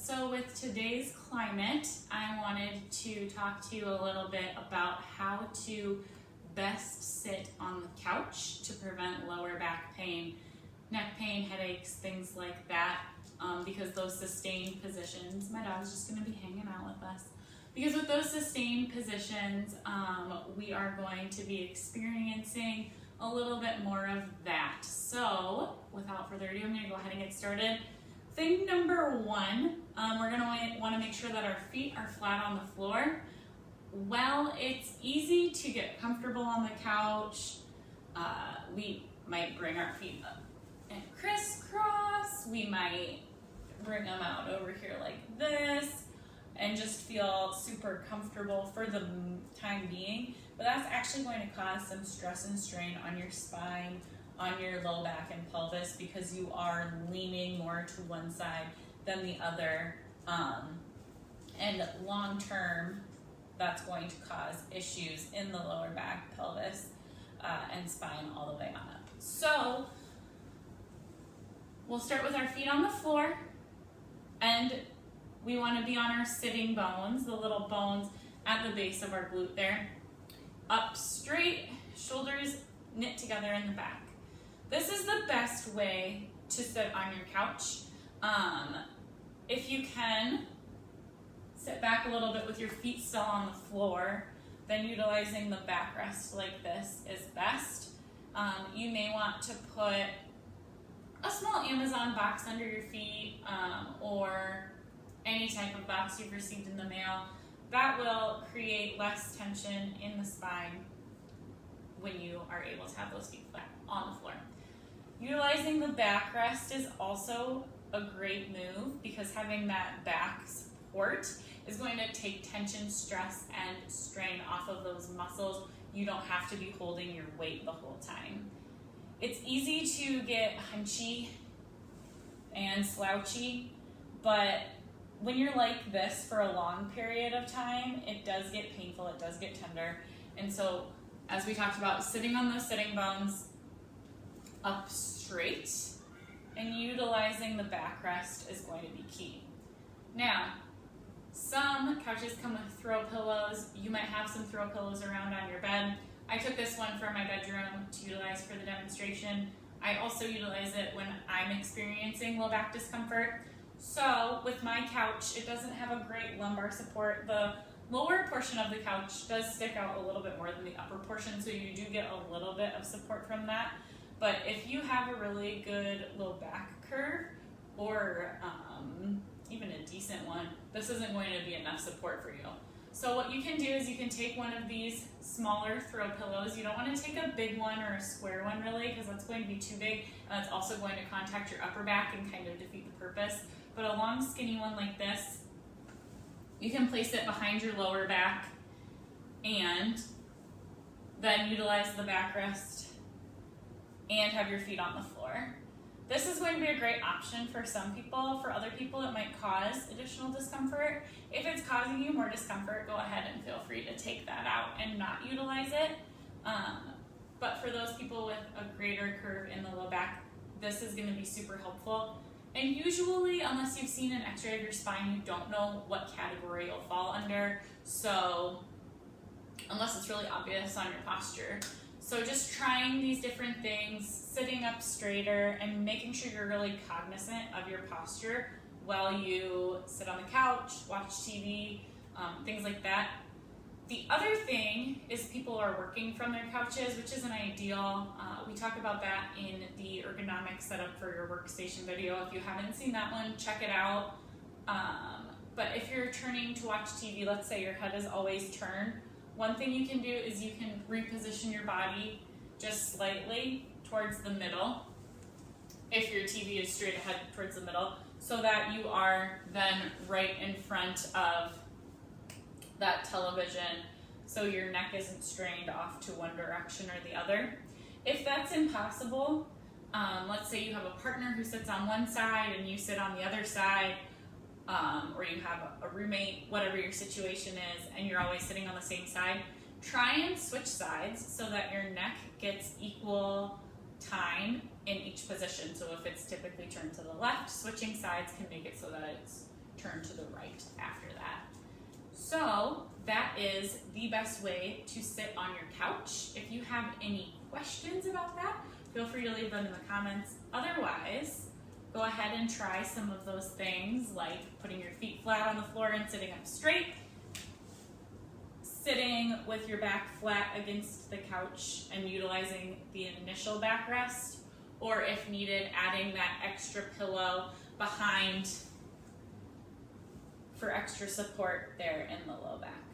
So with today's climate, I wanted to talk to you a little bit about how to best sit on the couch to prevent lower back pain, neck pain, headaches, things like that, because those sustained positions, my dog's just gonna be hanging out with us, because with those sustained positions, we are going to be experiencing a little bit more of that. So without further ado, I'm gonna go ahead and get started. Thing number one, we're going to want to make sure that our feet are flat on the floor. Well, it's easy to get comfortable on the couch. We might bring our feet up and crisscross. We might bring them out over here like this and just feel super comfortable for the time being. But that's actually going to cause some stress and strain on your spine, on your low back and pelvis, because you are leaning more to one side than the other, and long term that's going to cause issues in the lower back, pelvis, and spine all the way on up. So we'll start with our feet on the floor, and we want to be on our sitting bones, the little bones at the base of our glute there, up straight, shoulders knit together in the back. This is the best way to sit on your couch. If you can, sit back a little bit with your feet still on the floor, then utilizing the backrest like this is best. You may want to put a small Amazon box under your feet, or any type of box you've received in the mail. That will create less tension in the spine when you are able to have those feet flat on the floor. Utilizing the backrest is also a great move, because having that back support is going to take tension, stress, and strain off of those muscles. You don't have to be holding your weight the whole time. It's easy to get hunchy and slouchy, but when you're like this for a long period of time, it does get painful, it does get tender. And so, as we talked about, sitting on those sitting bones up straight and utilizing the backrest is going to be key. Now, some couches come with throw pillows. You might have some throw pillows around on your bed. I took this one for my bedroom to utilize for the demonstration. I also utilize it when I'm experiencing low back discomfort. So with my couch, it doesn't have a great lumbar support. The lower portion of the couch does stick out a little bit more than the upper portion, so you do get a little bit of support from that. But if you have a really good low back curve, or even a decent one, this isn't going to be enough support for you. So what you can do is you can take one of these smaller throw pillows. You don't want to take a big one or a square one really, because that's going to be too big, and that's also going to contact your upper back and kind of defeat the purpose. But a long skinny one like this, you can place it behind your lower back and then utilize the backrest and have your feet on the floor. This is going to be a great option for some people. For other people, it might cause additional discomfort. If it's causing you more discomfort, go ahead and feel free to take that out and not utilize it. But for those people with a greater curve in the low back, this is going to be super helpful. And usually, unless you've seen an x-ray of your spine, you don't know what category you'll fall under. So, unless it's really obvious on your posture. So just trying these different things, sitting up straighter, and making sure you're really cognizant of your posture while you sit on the couch, watch TV, things like that. The other thing is people are working from their couches, which isn't ideal. We talk about that in the ergonomic setup for your workstation video. If you haven't seen that one, check it out. But if you're turning to watch TV, let's say your head is always turned, one thing you can do is you can reposition your body just slightly towards the middle, if your TV is straight ahead towards the middle, so that you are then right in front of that television, so your neck isn't strained off to one direction or the other. If that's impossible, let's say you have a partner who sits on one side and you sit on the other side, or you have a roommate, whatever your situation is, and you're always sitting on the same side, try and switch sides so that your neck gets equal time in each position. So if it's typically turned to the left, switching sides can make it so that it's turn to the right after that. So that is the best way to sit on your couch. If you have any questions about that, feel free to leave them in the comments. Otherwise, go ahead and try some of those things like putting your feet flat on the floor and sitting up straight, sitting with your back flat against the couch and utilizing the initial backrest, or if needed, adding that extra pillow behind for extra support there in the low back.